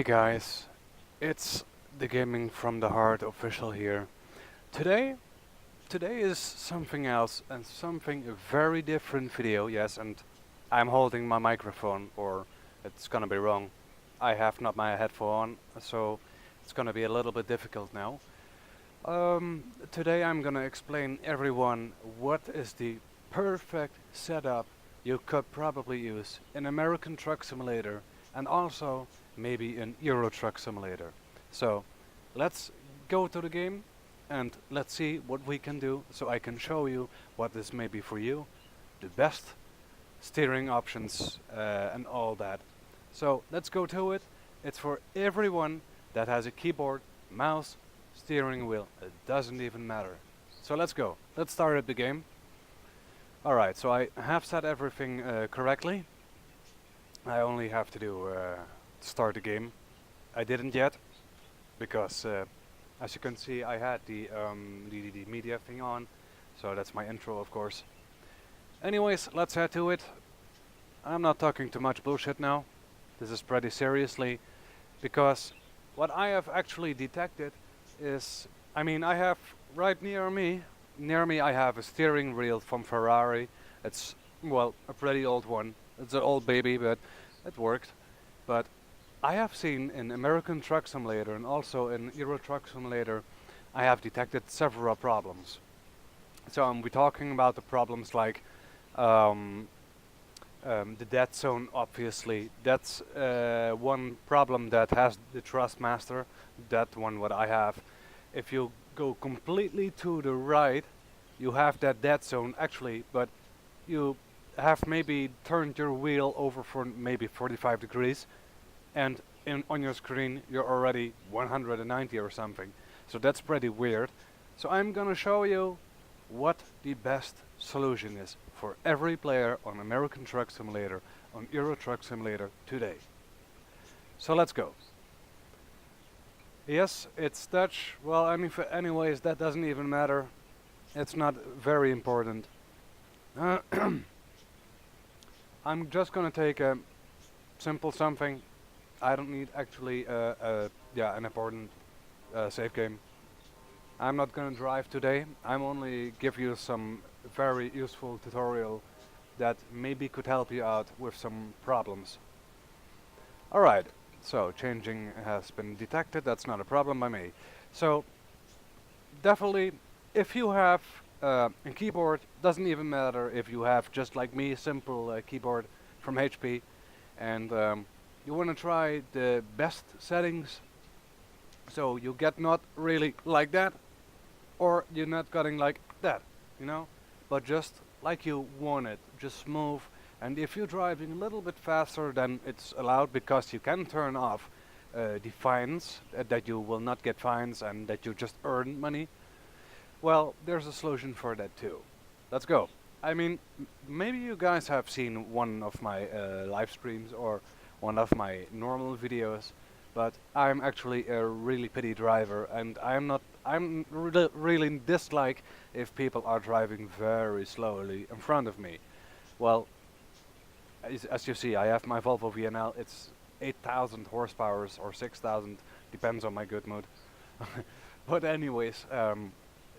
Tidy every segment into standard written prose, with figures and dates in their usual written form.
guys, it's the Gaming from the Heart official here. Today, today is something else and something a very different video. Yes, and I'm holding my microphone, or it's gonna be wrong. I have not my headphone on, so it's gonna be a little bit difficult now. Today I'm gonna explain everyone what is the perfect setup you could probably use in American Truck Simulator and also maybe in Euro Truck Simulator. So let's go to the game and let's see what we can do so I can show you what is maybe for you the best steering options and all that. So let's go to it. It's for everyone that has a keyboard, mouse, steering wheel. It doesn't even matter. So let's go. Let's start at the game. Alright, so I have set everything correctly. I only have to do start the game. I didn't yet because as you can see I had the media thing on, so that's my intro of course. Anyways, let's head to it. I'm not talking too much bullshit now. This is pretty seriously because what I have actually detected is, I mean, I have right near me I have a steering wheel from Ferrari. It's, well, a pretty old one. It's an old baby, but it worked. But I have seen in American Truck Simulator and also in Euro Truck Simulator, I have detected several problems. So we're talking about the problems like the dead zone, obviously. That's one problem that has the Thrustmaster, that one what I have. If you go completely to the right, you have that dead zone actually, but you have maybe turned your wheel over for maybe 45 degrees, and on your screen you're already 190 or something. So that's pretty weird. So I'm gonna show you what the best solution is for every player on American Truck Simulator, on Euro Truck Simulator today. So let's go. Yes, it's Dutch. Well, I mean, anyways, that doesn't even matter. It's not very important. I'm just gonna take a simple something. I don't need actually an important save game. I'm not gonna drive today. I'm only give you some very useful tutorial that maybe could help you out with some problems. Alright, so changing has been detected. That's not a problem by me. So definitely, if you have a keyboard, doesn't even matter if you have just like me simple keyboard from HP, and you want to try the best settings, so you get not really like that, or you're not getting like that, you know, but just like you want it, just smooth. And if you're driving a little bit faster than it's allowed, because you can turn off the fines, that you will not get fines and that you just earn money, well, there's a solution for that too. Let's go. I mean, maybe you guys have seen one of my live streams or one of my normal videos, but I'm actually a really pity driver, and I'm really dislike if people are driving very slowly in front of me. Well, as you see, I have my Volvo VNL. It's 8,000 horsepower or 6,000, depends on my good mood. But anyways,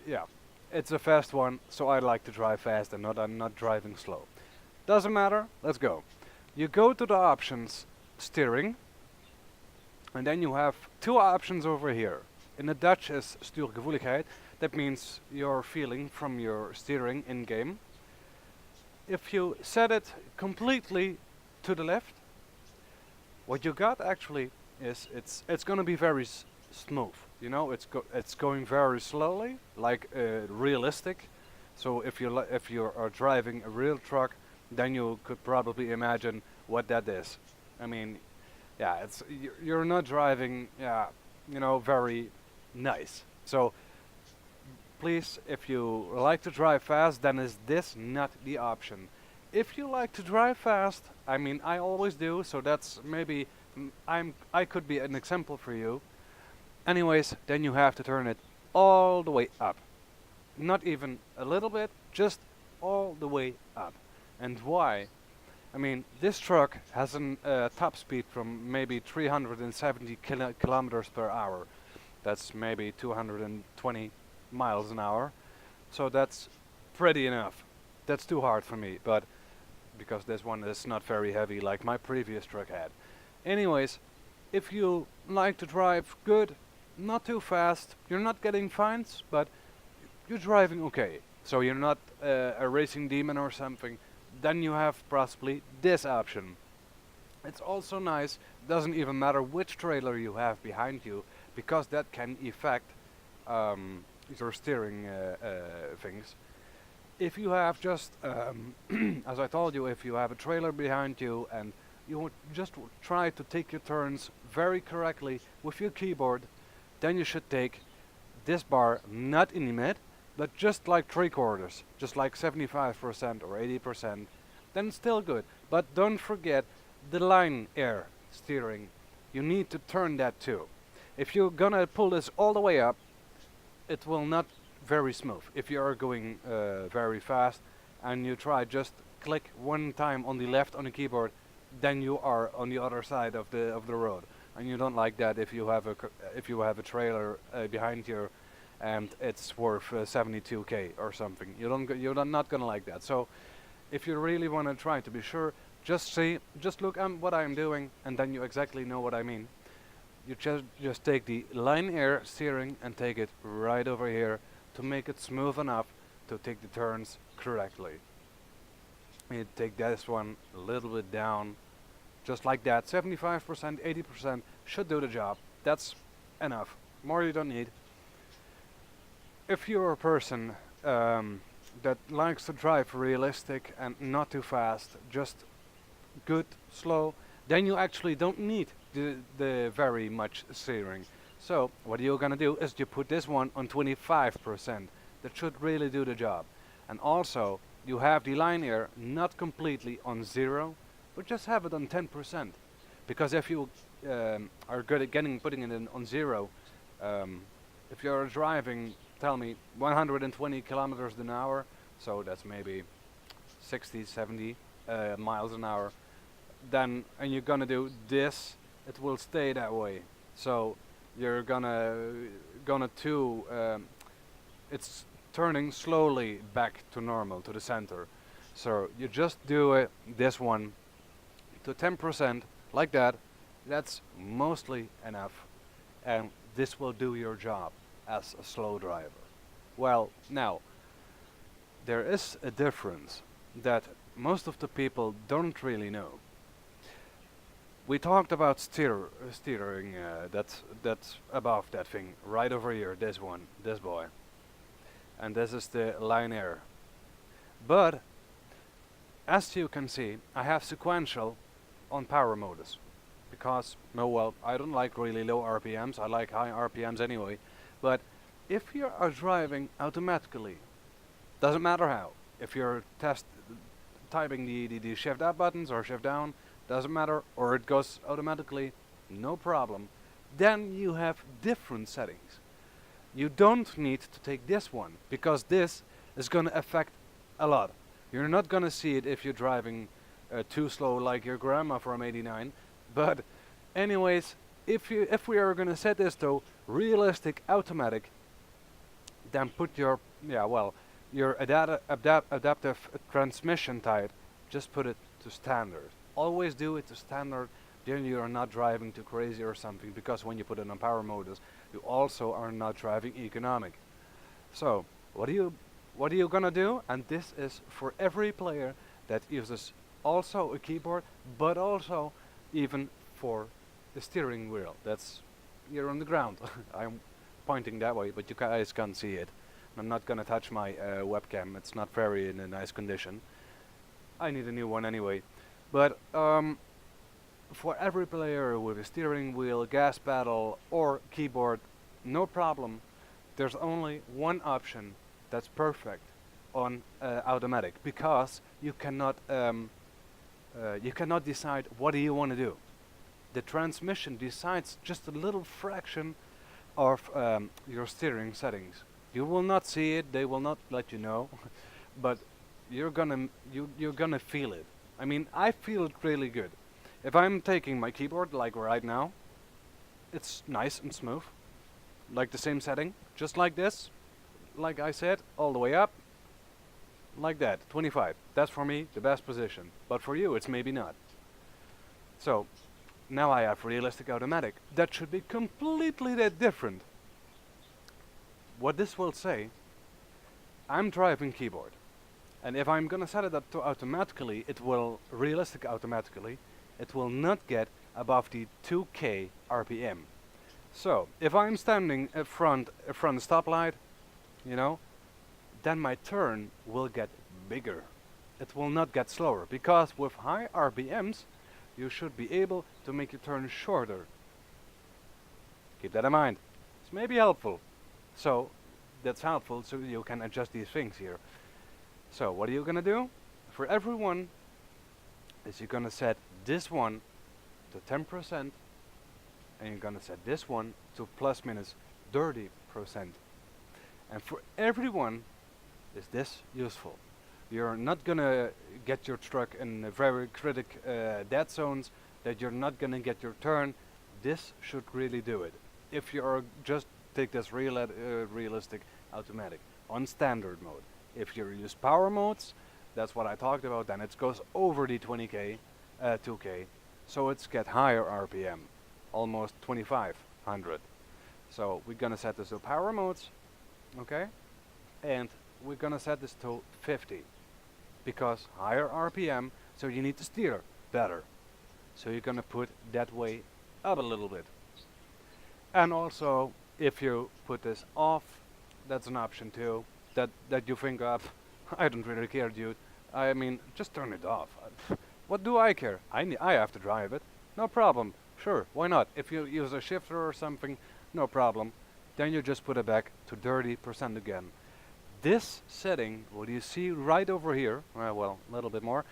yeah, it's a fast one, so I like to drive fast and I'm not driving slow. Doesn't matter, let's go. You go to the options, steering, and then you have two options over here. In the Dutch is stuurgevoeligheid. That means your feeling from your steering in game. If you set it completely to the left, what you got actually is it's gonna be very smooth. You know, it's going very slowly, like realistic. So if you are driving a real truck, then you could probably imagine what that is. I mean, yeah, you're not driving, yeah, you know, very nice. So please, if you like to drive fast, then is this not the option. If you like to drive fast, I mean, I always do, so that's maybe I could be an example for you. Anyways, then you have to turn it all the way up. Not even a little bit, just all the way up. And why? I mean, this truck has a top speed from maybe 370 kilometers per hour. That's maybe 220 miles an hour. So that's pretty enough. That's too hard for me, but because this one is not very heavy like my previous truck had. Anyways, if you like to drive good, not too fast, you're not getting fines, but you're driving okay. So you're not a racing demon or something, then you have possibly this option. It's also nice, doesn't even matter which trailer you have behind you, because that can affect your steering things. If you have just, as I told you, if you have a trailer behind you and you just try to take your turns very correctly with your keyboard, then you should take this bar not in the mid, but just like 3/4, just like 75% or 80%, then still good. But don't forget the line air steering. You need to turn that too. If you're gonna pull this all the way up, it will not very smooth. If you are going very fast and you try just click one time on the left on the keyboard, then you are on the other side of the road, and you don't like that if you have a trailer behind you and it's worth 72k or something. You're not gonna like that. So if you really want to try to be sure, just look at what I'm doing, and then you exactly know what I mean. You just take the line air steering and take it right over here to make it smooth enough to take the turns correctly. You take this one a little bit down, just like that. 75%, 80% should do the job. That's enough. More you don't need. If you're a person that likes to drive realistic and not too fast, just good, slow, then you actually don't need the very much steering. So what you're gonna do is you put this one on 25%. That should really do the job. And also you have the line air not completely on 0, but just have it on 10%. Because if you are good at putting it in on 0, if you're driving, tell me, 120 kilometers an hour, so that's maybe 60, 70 miles an hour, then, and you're gonna do this, it will stay that way. So you're gonna it's turning slowly back to normal, to the center. So you just do it, this one, to 10%, like that. That's mostly enough, and this will do your job as a slow driver. Well, now, there is a difference that most of the people don't really know. We talked about steering, that's above that thing, right over here, this one, this boy. And this is the line air. But, as you can see, I have sequential on power modus. Because, no, well, I don't like really low RPMs, I like high RPMs anyway. But, if you are driving automatically, doesn't matter how, if you're typing the shift up buttons or shift down, doesn't matter, or it goes automatically, no problem, then you have different settings. You don't need to take this one, because this is going to affect a lot. You're not going to see it if you're driving too slow like your grandma from '89, but anyways, if we are going to set this to realistic automatic, then put your adaptive transmission type, just put it to standard. Always do it to standard, then you are not driving too crazy or something, because when you put it on power modus, you also are not driving economic. So, what are you gonna do? And this is for every player that uses also a keyboard, but also even for the steering wheel. That's, you're on the ground. I'm pointing that way, but you guys can't see it. I'm not gonna touch my webcam, it's not very in a nice condition. I need a new one anyway. But for every player with a steering wheel, gas pedal or keyboard, no problem. There's only one option that's perfect on automatic, because you cannot decide what do you want to do. The transmission decides just a little fraction of your steering settings. You will not see it, they will not let you know, but you're gonna feel it. I mean, I feel it really good. If I'm taking my keyboard like right now, it's nice and smooth, like the same setting, just like this, like I said, all the way up, like that, 25. That's for me the best position, but for you it's maybe not. So, now I have realistic automatic. That should be completely that different. What this will say, I'm driving keyboard. And if I'm gonna set it up to automatically, it will, realistic automatically, it will not get above the 2K RPM. So, if I'm standing in front the stoplight, you know, then my turn will get bigger. It will not get slower, because with high RPMs, you should be able to make your turn shorter. Keep that in mind. It's maybe helpful. So, that's helpful, so you can adjust these things here. So, what are you gonna do? For everyone, is you're gonna set this one to 10%, and you're gonna set this one to plus minus 30%. And for everyone, is this useful? You're not gonna get your truck in very critic dead zones, that you're not gonna get your turn. This should really do it. If you're just take this realistic automatic on standard mode. If you use power modes, that's what I talked about, then it goes over the 20k, 2k, so it's get higher RPM, almost 2500. So we're gonna set this to power modes, okay, and we're gonna set this to 50, because higher RPM, so you need to steer better. So you're gonna put that way up a little bit. And also, if you put this off, that's an option too. That you think of, I don't really care, dude. I mean, just turn it off. What do I care? I have to drive it. No problem. Sure, why not? If you use a shifter or something, no problem. Then you just put it back to 30% again. This setting, what you see right over here, well, a little bit more,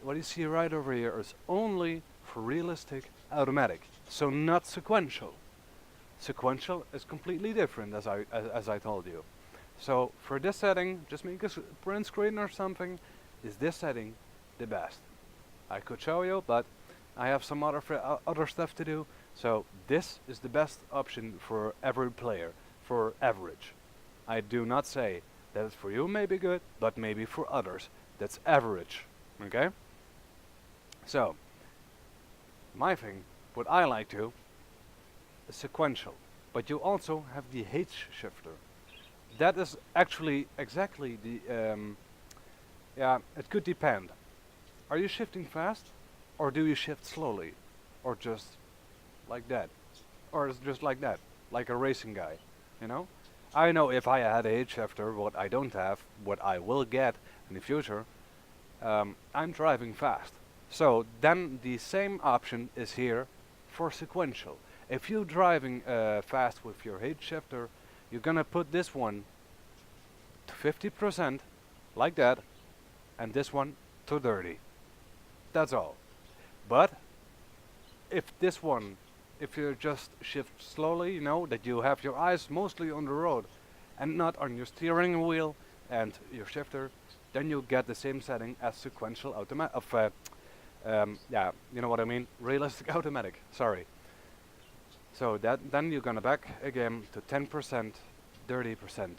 what you see right over here is only for realistic automatic, so not sequential. Sequential is completely different, as I told you. So for this setting, just make a print screen or something. Is this setting the best? I could show you, but I have some other stuff to do. So this is the best option for every player, for average. I do not say that it's for you maybe good, but maybe for others that's average. Okay? So my thing, what I like to, is sequential. But you also have the H shifter. That is actually exactly the, yeah, it could depend. Are you shifting fast, or do you shift slowly, or just like that, or it's just like that, like a racing guy, you know? I know if I had a H shifter, what I don't have, what I will get in the future, I'm driving fast. So then the same option is here for sequential. If you're driving fast with your H shifter, you're gonna put this one to 50%, like that, and this one to 30. That's all. But if this one, if you just shift slowly, you know, that you have your eyes mostly on the road and not on your steering wheel and your shifter, then you get the same setting as sequential automatic yeah, you know what I mean, realistic automatic, sorry. So then you're gonna back again to 10%, 30%.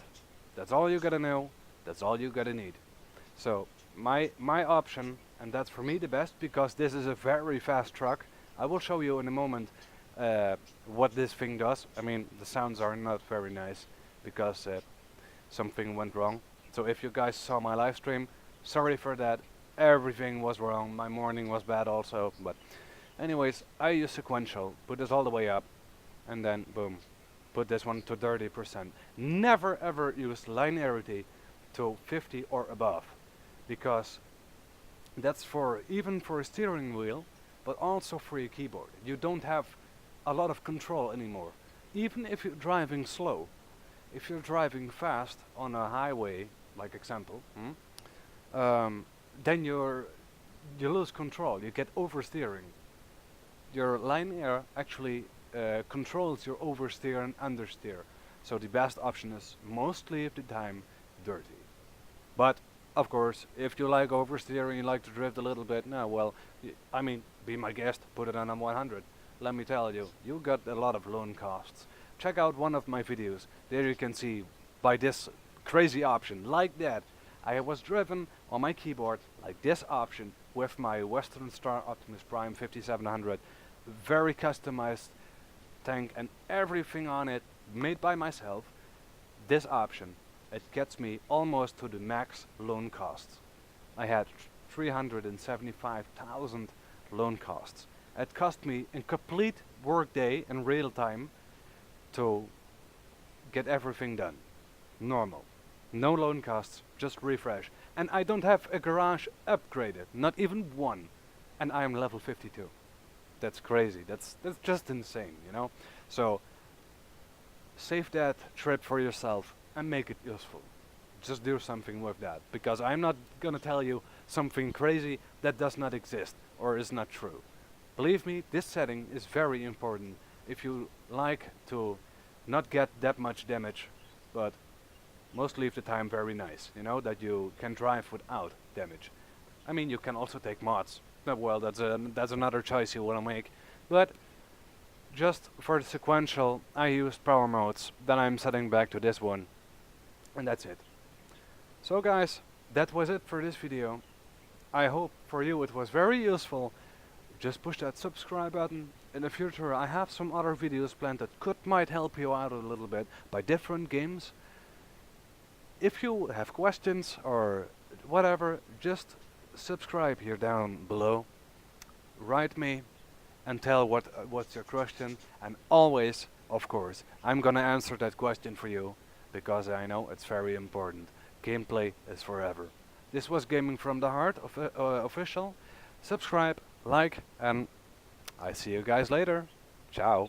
That's all you gotta know, that's all you gotta need. So my option, and that's for me the best, because this is a very fast truck. I will show you in a moment what this thing does. I mean, the sounds are not very nice because something went wrong. So if you guys saw my live stream, sorry for that. Everything was wrong. My morning was bad also. But anyways, I use sequential. Put this all the way up, and then boom, put this one to 30%. Never ever use linearity to 50 or above, because that's for even for a steering wheel, but also for your keyboard. You don't have a lot of control anymore. Even if you're driving slow, if you're driving fast on a highway, like example, then you lose control. You get oversteering. Your linear actually controls your oversteer and understeer. So the best option is mostly of the time dirty. But Of course, if you like oversteer and you like to drift a little bit, no, well, I mean, be my guest, put it on 100. Let me tell you, you got a lot of loan costs. Check out one of my videos. There you can see, by this crazy option, like that, I was driven on my keyboard, like this option, with my Western Star Optimus Prime 5700. Very customized tank and everything on it, made by myself. This option, it gets me almost to the max loan costs. I had 375,000 loan costs. It cost me a complete workday in real time to get everything done. Normal. No loan costs, just refresh. And I don't have a garage upgraded, not even one. And I am level 52. That's crazy. That's just insane, you know? So save that trip for yourself and make it useful. Just do something with that, because I'm not gonna tell you something crazy that does not exist or is not true. Believe me, this setting is very important if you like to not get that much damage, but mostly of the time very nice, you know, that you can drive without damage. I mean, you can also take mods. Well, that's another choice you wanna make, but just for the sequential, I used power modes, then I'm setting back to this one, and that's it. So guys, that was it for this video. I hope for you it was very useful. Just push that subscribe button. In the future I have some other videos planned that might help you out a little bit by different games. If you have questions or whatever, just subscribe here down below. Write me and tell what's your question, and always, of course, I'm gonna answer that question for you, because I know it's very important. Gameplay is forever. This was Gaming from the Heart official. Subscribe, like, and I see you guys later. Ciao.